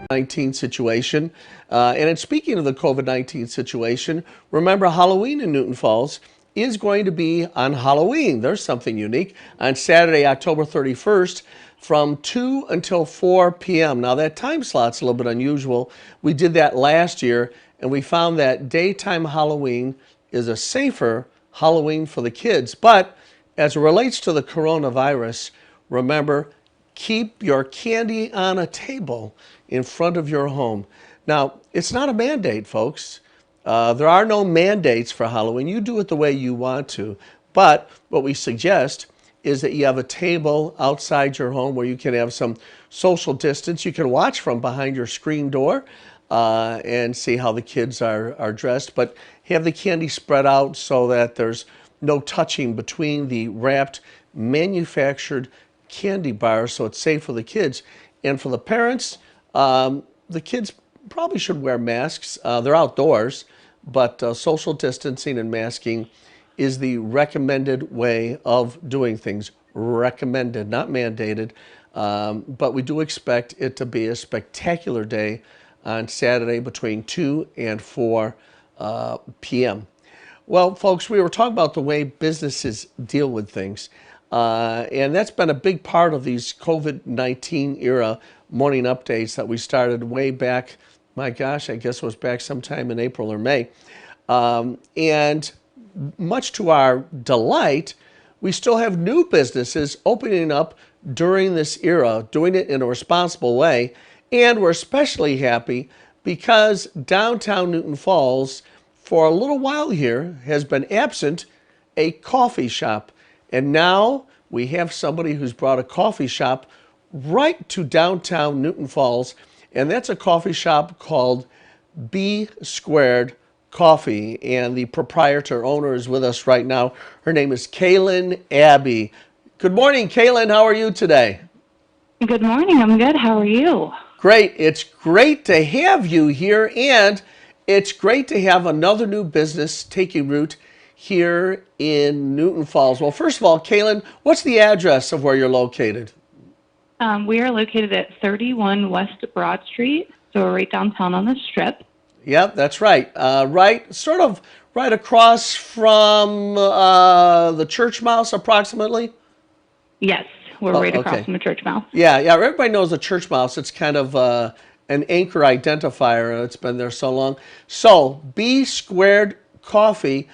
COVID-19 situation. And speaking of the COVID-19 situation, remember Halloween in Newton Falls is going to be on Halloween. There's something unique on Saturday, October 31st from 2 until 4 p.m. Now that time slot's a little bit unusual. We did that last year and we found that daytime Halloween is a safer Halloween for the kids. But as it relates to the coronavirus, remember, keep your candy on a table in front of your home. Now, it's not a mandate, folks. There are no mandates for Halloween. You do it the way you want to. But what we suggest is that you have a table outside your home where you can have some social distance. You can watch from behind your screen door and see how the kids are dressed. But have the candy spread out so that there's no touching between the wrapped, manufactured candy bars, so it's safe for the kids. And for the parents, the kids probably should wear masks. They're outdoors, but social distancing and masking is the recommended way of doing things. Recommended, not mandated. But we do expect it to be a spectacular day on Saturday between 2 and 4 p.m. Well, folks, we were talking about the way businesses deal with things. And that's been a big part of these COVID-19 era morning updates that we started way back, my gosh, I guess it was back sometime in April or May. And much to our delight, we still have new businesses opening up during this era, doing it in a responsible way. And we're especially happy because downtown Newton Falls, for a little while here, has been absent a coffee shop. And now we have somebody who's brought a coffee shop right to downtown Newton Falls, and that's a coffee shop called B Squared Coffee, and the proprietor owner is with us right now. Her name is Kaylin Abbey. Good morning, Kaylin. How are you today? Good morning. I'm good. How are you? Great. It's great to have you here, and it's great to have another new business taking root here in Newton Falls. Well, first of all, Kaylin, what's the address of where you're located? We are located at 31 West Broad Street, so we're right downtown on the Strip. Yep, that's right. Sort of right across from the Church Mouse, approximately. Yes, we're Oh, right across okay. from the Church Mouse. Yeah. Everybody knows the Church Mouse. It's kind of an anchor identifier. It's been there so long. So, B Squared Coffee,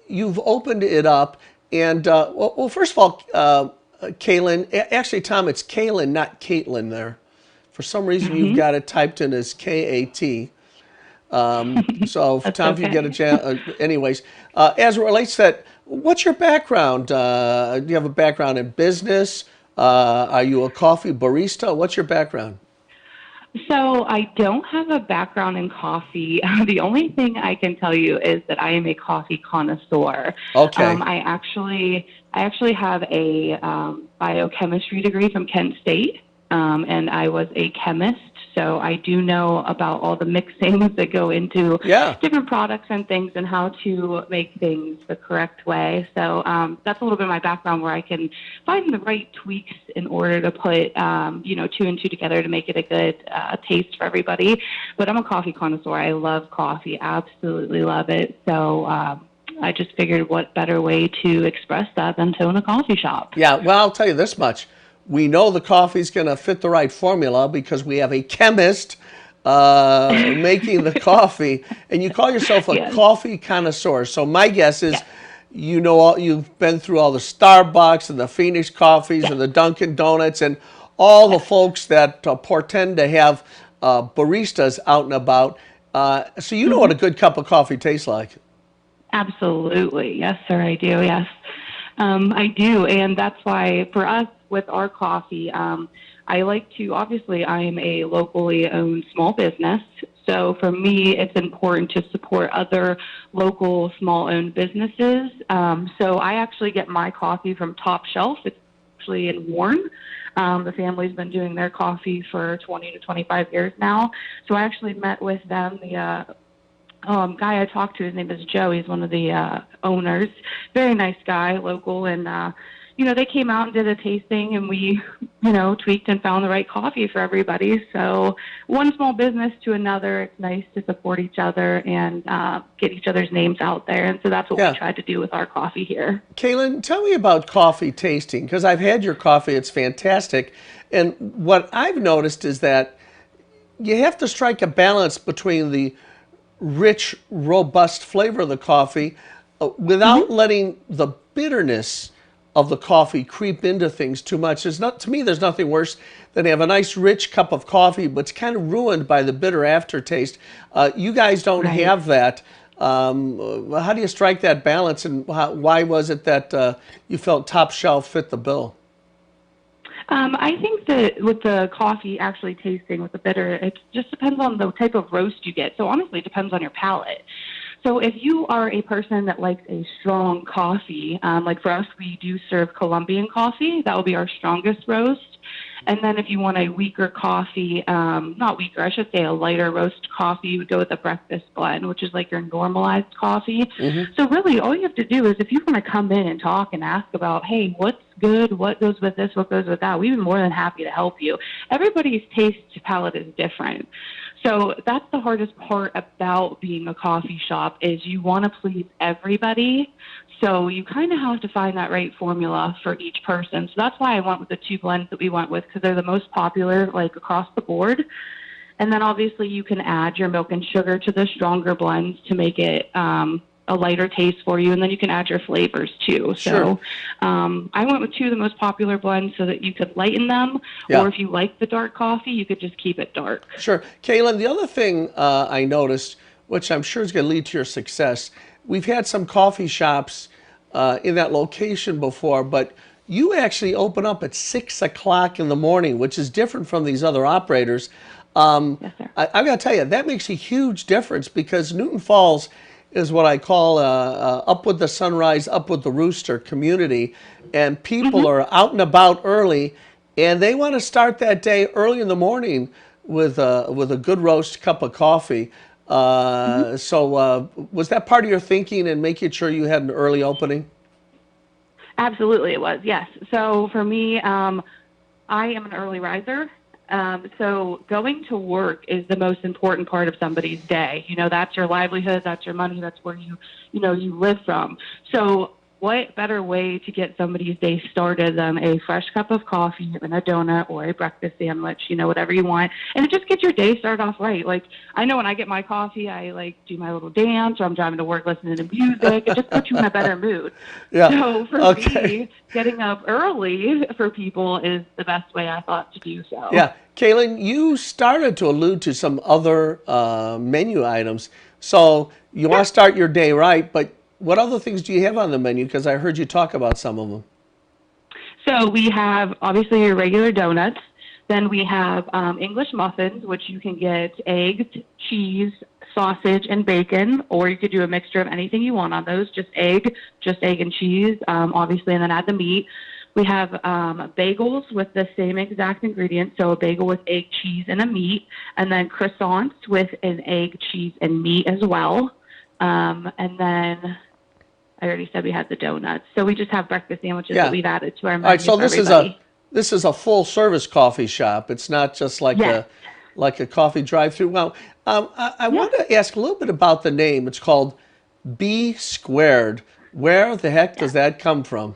you've opened it up, and well, first of all, Kaylin. Actually, Tom, it's Kaylin, not Caitlin. There, for some reason, you've got it typed in as K-A-T. So, That's Tom, if you get a okay. chance, anyways, as it relates to that, what's your background? Do you have a background in business? Are you a coffee barista? What's your background? So I don't have a background in coffee. The only thing I can tell you is that I am a coffee connoisseur. Okay. I actually have a biochemistry degree from Kent State, and I was a chemist. So I do know about all the mixings that go into Yeah. different products and things and how to make things the correct way. So that's a little bit of my background where I can find the right tweaks in order to put, two and two together to make it a good taste for everybody. But I'm a coffee connoisseur. I love coffee, absolutely love it. So I just figured what better way to express that than to own a coffee shop. Yeah. Well, I'll tell you this much. We know the coffee's going to fit the right formula because we have a chemist making the coffee, and you call yourself a Yes. coffee connoisseur. So my guess is Yes. you've been through all the Starbucks and the Phoenix coffees Yes. and the Dunkin' Donuts and all the folks that portend to have baristas out and about. So you know what a Hmm. good cup of coffee tastes like. Absolutely. Yes, sir, I do. Yes. I do. And that's why for us with our coffee, I like to, obviously, I'm a locally owned small business. So for me, it's important to support other local small owned businesses. So I actually get my coffee from Top Shelf. It's actually in Warren. The family's been doing their coffee for 20 to 25 years now. So I actually met with them. The guy I talked to, his name is Joe. He's one of the owners. Very nice guy, local, and they came out and did a tasting, and we, tweaked and found the right coffee for everybody. So one small business to another, it's nice to support each other and get each other's names out there. And so that's what Yeah. we tried to do with our coffee here. Kaylin, tell me about coffee tasting because I've had your coffee. It's fantastic. And what I've noticed is that you have to strike a balance between the rich, robust flavor of the coffee without letting the bitterness of the coffee creep into things too much. There's not, to me, there's nothing worse than to have a nice, rich cup of coffee, but it's kind of ruined by the bitter aftertaste. You guys don't Right. have that. How do you strike that balance, and why was it that you felt Top Shelf fit the bill? I think that with the coffee actually tasting with the bitter, it just depends on the type of roast you get. So honestly, it depends on your palate. So if you are a person that likes a strong coffee, like for us, we do serve Colombian coffee. That will be our strongest roast. And then if you want a weaker coffee, not weaker, I should say a lighter roast coffee, you would go with a breakfast blend, which is like your normalized coffee. So really, all you have to do is if you want to come in and talk and ask about, hey, what's good, what goes with this, what goes with that, we'd be more than happy to help you. Everybody's taste palette is different. So that's the hardest part about being a coffee shop is you want to please everybody. So you kind of have to find that right formula for each person. So that's why I went with the two blends that we went with because they're the most popular, like across the board. And then obviously you can add your milk and sugar to the stronger blends to make it a lighter taste for you. And then you can add your flavors too. Sure. So I went with two of the most popular blends so that you could lighten them. Yeah. Or if you like the dark coffee, you could just keep it dark. Sure. Kaylin, the other thing I noticed, which I'm sure is going to lead to your success, we've had some coffee shops in that location before, but you actually open up at 6 o'clock in the morning, which is different from these other operators. Yes, sir. I've got to tell you, that makes a huge difference because Newton Falls is what I call up with the sunrise, up with the rooster community. And people are out and about early, and they want to start that day early in the morning with a good roast cup of coffee. So was that part of your thinking in making sure you had an early opening? Absolutely, it was, yes. So for me, I am an early riser. So going to work is the most important part of somebody's day. That's your livelihood, that's your money, that's where you live from. So what better way to get somebody's day started than a fresh cup of coffee and a donut or a breakfast sandwich, whatever you want. And it just gets your day started off right. Like, I know when I get my coffee, I do my little dance or I'm driving to work listening to music. It just puts you in a better mood. Yeah. So for Okay. me, getting up early for people is the best way I thought to do so. Yeah. Kaylin, you started to allude to some other menu items. So you want to start your day right, but what other things do you have on the menu? Because I heard you talk about some of them. So we have obviously your regular donuts. Then we have English muffins, which you can get eggs, cheese, sausage, and bacon, or you could do a mixture of anything you want on those. Just egg and cheese, obviously, and then add the meat. We have bagels with the same exact ingredients, so a bagel with egg, cheese, and a meat, and then croissants with an egg, cheese, and meat as well. And then I already said we had the donuts. So we just have breakfast sandwiches Yeah. that we've added to our menu All right, so for this everybody. this is a full service coffee shop. It's not just like Yes. a coffee drive through. Well, I want to ask a little bit about the name. It's called B Squared. Where the heck does that come from?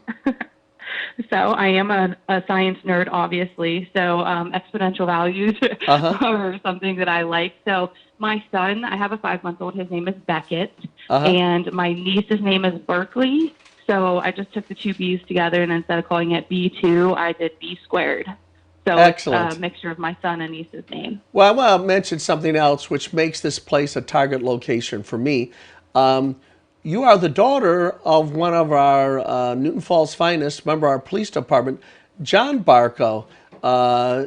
So I am a science nerd, obviously. So exponential values are something that I like. So my son, I have a 5-month-old. His name is Beckett, and my niece's name is Berkeley. So I just took the two B's together, and instead of calling it B2, I did B squared. So Excellent. it's a mixture of my son and niece's name. Well, I want to mention something else which makes this place a target location for me. You are the daughter of one of our Newton Falls finest, member of our police department, John Barco.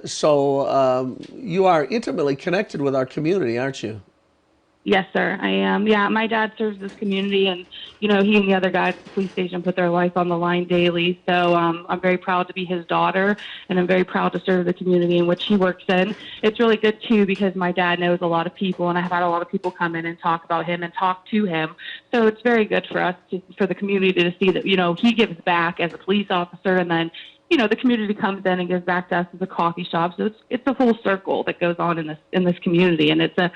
So you are intimately connected with our community, aren't you? Yes, sir, I am. Yeah, my dad serves this community, and he and the other guys at the police station put their life on the line daily. So I'm very proud to be his daughter, and I'm very proud to serve the community in which he works in. It's really good too because my dad knows a lot of people, and I've had a lot of people come in and talk about him and talk to him. So it's very good for us, for the community to see that he gives back as a police officer, and then the community comes in and gives back to us as a coffee shop. So it's a full circle that goes on in this community, and it's a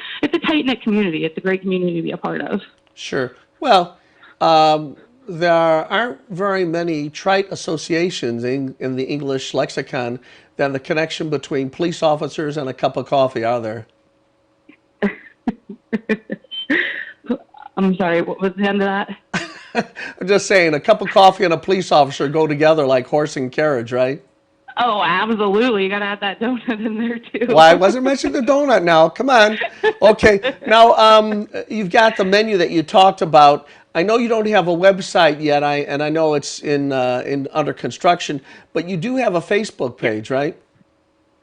tight knit community. It's a great community to be a part of. Sure. Well, there aren't very many trite associations in the English lexicon than the connection between police officers and a cup of coffee, are there? I'm sorry, what was the end of that? I'm just saying, a cup of coffee and a police officer go together like horse and carriage, right? Oh, absolutely. You got to add that donut in there too. Well, I wasn't mentioning the donut now. Come on. Okay. Now, you've got the menu that you talked about. I know you don't have a website yet, and I know it's in under construction, but you do have a Facebook page, right?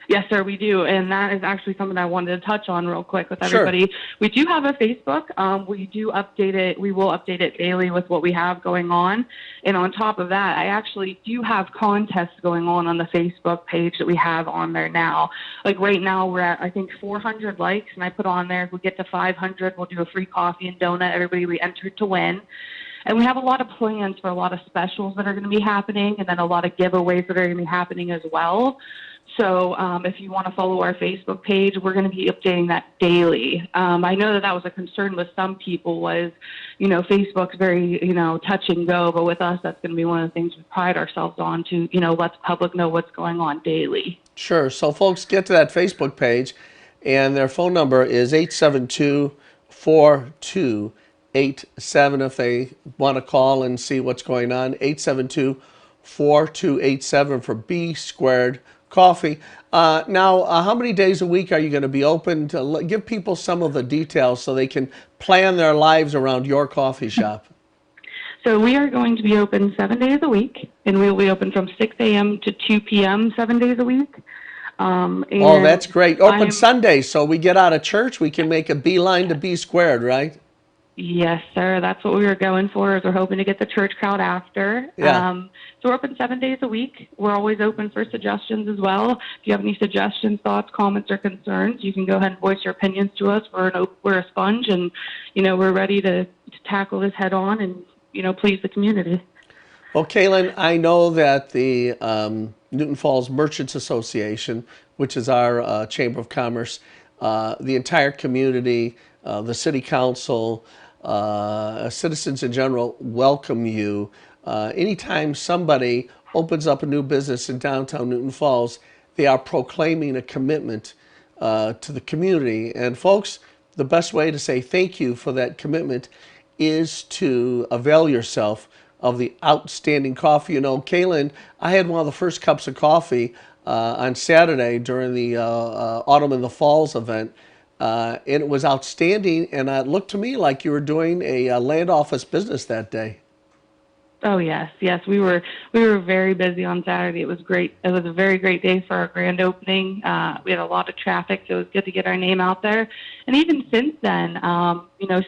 Yes, sir, we do. And that is actually something I wanted to touch on real quick with Sure. everybody. We do have a Facebook. We do update it. We will update it daily with what we have going on. And on top of that, I actually do have contests going on the Facebook page that we have on there now. Like right now, we're at, I think, 400 likes. And I put on there, if we get to 500, we'll do a free coffee and donut. Everybody we entered to win. And we have a lot of plans for a lot of specials that are going to be happening, and then a lot of giveaways that are going to be happening as well. So if you want to follow our Facebook page, we're going to be updating that daily. I know that was a concern with some people was, Facebook's very, touch and go, but with us, that's going to be one of the things we pride ourselves on to, let the public know what's going on daily. Sure. So folks, get to that Facebook page, and their phone number is 872-4287 if they want to call and see what's going on. 872-4287 for B Squared Coffee. Now, how many days a week are you going to be open? To give people some of the details so they can plan their lives around your coffee shop. So we are going to be open 7 days a week, and we will be open from 6 a.m. to 2 p.m. 7 days a week. Oh, that's great. Open Sundays, so we get out of church, we can make a beeline to B Squared, right? Yes, sir. That's what we were going for. Is we're hoping to get the church crowd after. Yeah. So we're open 7 days a week. We're always open for suggestions as well. If you have any suggestions, thoughts, comments, or concerns, you can go ahead and voice your opinions to us. We're a sponge, and we're ready to tackle this head on and please the community. Well, Kaylin, I know that the Newton Falls Merchants Association, which is our Chamber of Commerce, the entire community, the City Council, citizens in general welcome you. Anytime somebody opens up a new business in downtown Newton Falls, they are proclaiming a commitment to the community. And folks, the best way to say thank you for that commitment is to avail yourself of the outstanding coffee. Kaylin, I had one of the first cups of coffee on Saturday during the Autumn in the Falls event. And it was outstanding, and it looked to me like you were doing a land office business that day. Oh yes, we were very busy on Saturday. It was great. It was a very great day for our grand opening. We had a lot of traffic, so it was good to get our name out there. And even since then,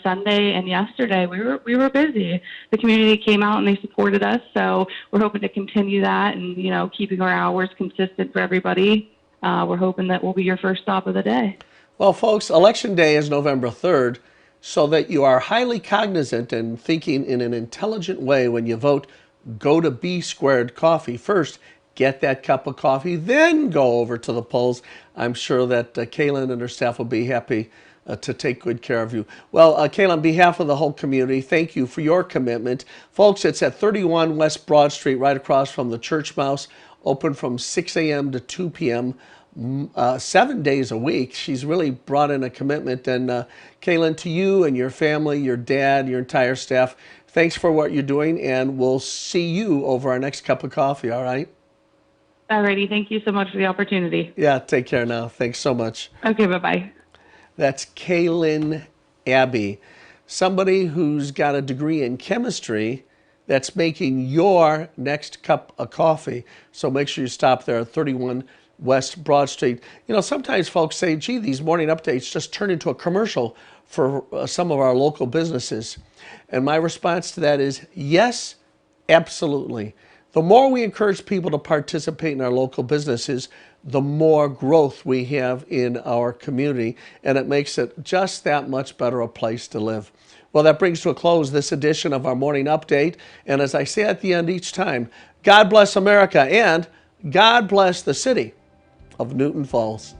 Sunday and yesterday, we were busy. The community came out and they supported us, so we're hoping to continue that and keeping our hours consistent for everybody. We're hoping that we'll be your first stop of the day. Well, folks, Election Day is November 3rd, so that you are highly cognizant and thinking in an intelligent way when you vote. Go to B Squared Coffee first. Get that cup of coffee, then go over to the polls. I'm sure that Kaylin and her staff will be happy to take good care of you. Well, Kaylin, on behalf of the whole community, thank you for your commitment. Folks, it's at 31 West Broad Street, right across from the Church Mouse, open from 6 a.m. to 2 p.m., 7 days a week. She's really brought in a commitment. And Kaylin, to you and your family, your dad, your entire staff, thanks for what you're doing, and we'll see you over our next cup of coffee, all right? Alrighty, thank you so much for the opportunity. Yeah, take care now. Thanks so much. Okay, bye-bye. That's Kaylin Abbey, somebody who's got a degree in chemistry that's making your next cup of coffee. So make sure you stop there at 31 West Broad Street. Sometimes folks say, gee, these morning updates just turn into a commercial for some of our local businesses? And my response to that is yes, absolutely. The more we encourage people to participate in our local businesses, the more growth we have in our community, and it makes it just that much better a place to live. Well, that brings to a close this edition of our morning update. And as I say at the end each time, God bless America and God bless the city of Newton Falls.